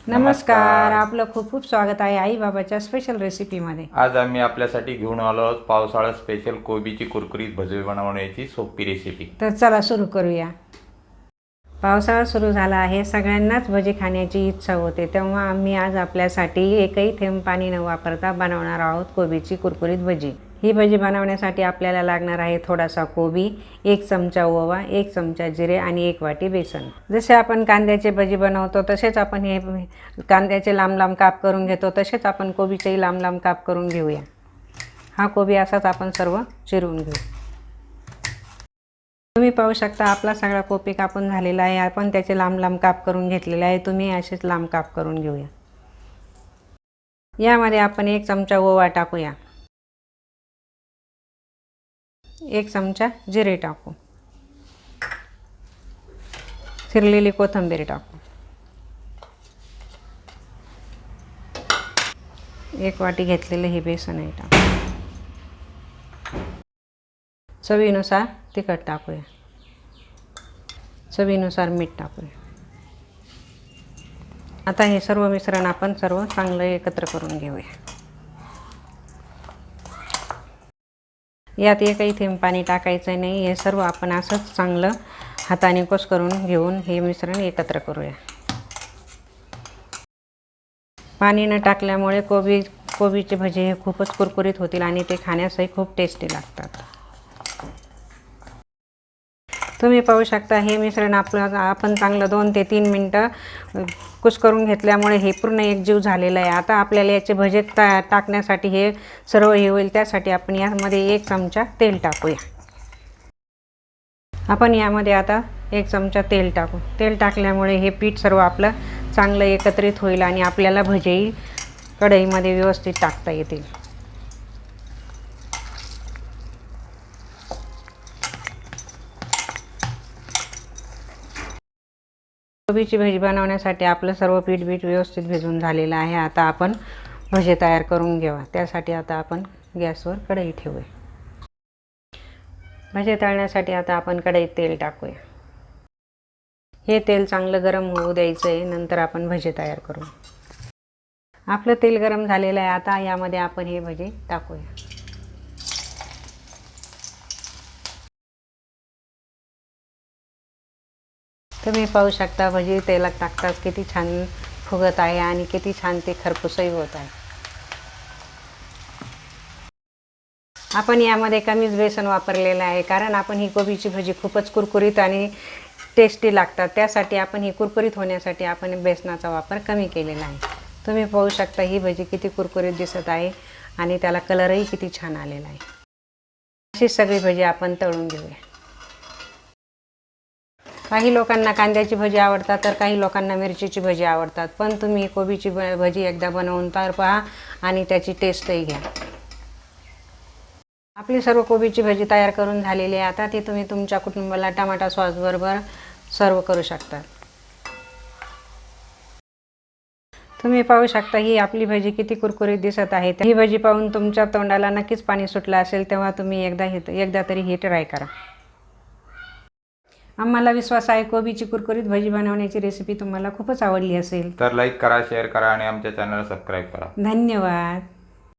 नमस्कार, आपलं खूप खूप स्वागत आहे आई बाबाच्या स्पेशल रेसिपीमध्ये। आज आम्ही आपल्यासाठी घेऊन आलो आहोत पावसाळा स्पेशल कोबीची कुरकुरीत भजी बनवण्याची सोपी रेसिपी। तर चला सुरू करूया। पावसाळा सुरू झाला आहे, सगळ्यांनाच भजी खाण्याची इच्छा होते, तेव्हा आम्ही आज आपल्यासाठी एकही थेंब पाणी न वापरता बनवणार आहोत कोबीची कुरकुरीत भजी। ही भजी बनवण्यासाठी आपल्याला लागणार आहे थोडासा कोबी, 1 चमचा ओवा, 1 चमचा जिरे आणि 1 वाटी बेसन। जसे आपण कांद्याचे भजी बनवतो तसेच आपण हे कांद्याचे लांब लांब काप करून घेतो, तसेच आपण कोबीचेही लांब लांब काप करून घेऊया। हा कोबी असाच आपण सर्व चिरून घेऊ। तुम्ही पाहू शकता आपला सगळा कोबी कापून झालेला आहे, आपण त्याचे लांब लांब काप करून घेतलेले आहे। तुम्ही असेच लांब काप करून घेऊया। यामध्ये आपण 1 चमचा ओवा टाकूया, 1 चमचा जिरे टाकू, चिरलेली कोथिंबीर टाकू, 1 वाटी घेतलेले हे बेसन आहे टाकू, चवीनुसार तिखट टाकूया, चवीनुसार मीठ टाकूया। आता हे सर्व मिश्रण आपण सर्व चांगलं एकत्र करून घेऊया। यात एकही थेंब पाणी टाकायचं नाही, हे सर्व आपण असंच चांगलं हाताने कस करून घेऊन हे मिश्रण एकत्र करूया। पाणी न टाकल्यामुळे कोबीचे भजी हे खूपच कुरकुरीत होतील आणि ते खाण्यासही खूप टेस्टी लागतात। तुम्ही पाहू शकता हे मिश्रण आपण चांगलं 2 ते 3 मिनिटं कुस्करून घेतल्यामुळे हे पूर्ण एकजीव झालेलं आहे। आता आपल्याला याचे भजे टाकण्यासाठी हे सर्व हे होईल, त्यासाठी आपण यामध्ये 1 चमचा तेल टाकूया। आपण यामध्ये आता 1 चमचा तेल टाकू। तेल टाकल्यामुळे हे पीठ सर्व आपलं चांगलं एकत्रित होईल आणि आपल्याला भजी कढईमध्ये व्यवस्थित टाकता येतील। कोबीची भजी बनवण्यासाठी आपलं सर्व पीठ व्यवस्थित भिजून झालेलं आहे। आता आपण भजी तयार करून घेऊ। त्यासाठी आता आपण गॅसवर कढई ठेवूया। भजी तळण्यासाठी आता आपण कढईत तेल टाकूया। हे तेल चांगलं गरम होऊ द्यायचं आहे, नंतर आपण भजी तयार करू। आपलं तेल गरम झालेलं आहे, आता यामध्ये आपण हे भजी टाकूया। तुम्ही पाहू शकता भजी तेलात टाकताच किती छान फुगत आहे आणि किती छान ते खरपूसही होत आहे। आपण यामध्ये कमीच बेसन वापरलेलं आहे, कारण आपण ही कोबीची भजी खूपच कुरकुरीत आणि टेस्टी लागतात, त्यासाठी आपण ही कुरकुरीत होण्यासाठी आपण बेसनाचा वापर कमी केलेला आहे। तुम्ही पाहू शकता ही भजी किती कुरकुरीत दिसत आहे आणि त्याला कलरही किती छान आलेला आहे। अशी सगळी भजी आपण तळून घेऊया। काही लोकांना कांद्याची भजी आवडतात तर काही लोकांना मिरचीची भजी आवडतात, पण तुम्ही कोबीची भजी एकदा बनवून तर पहा आणि त्याची टेस्टही घ्या। आपली सर्व कोबीची भजी तयार करून झालेली आहे। आता ती तुम्ही तुमच्या कुटुंबाला टमाटा सॉस बरोबर सर्व करू शकता। तुम्ही पाहू शकता ही आपली भजी किती कुरकुरीत दिसत आहे। ही भजी पाहून तुमच्या तोंडाला नक्कीच पाणी सुटलं असेल, तेव्हा तुम्ही एकदा तरी ही ट्राय करा। आम्हाला विश्वास आहे कोबीची कुरकुरीत भजी बनवण्याची रेसिपी तुम्हाला खूपच आवडली असेल, तर लाईक करा, शेअर करा आणि आमच्या चॅनलला सबस्क्राईब करा। धन्यवाद।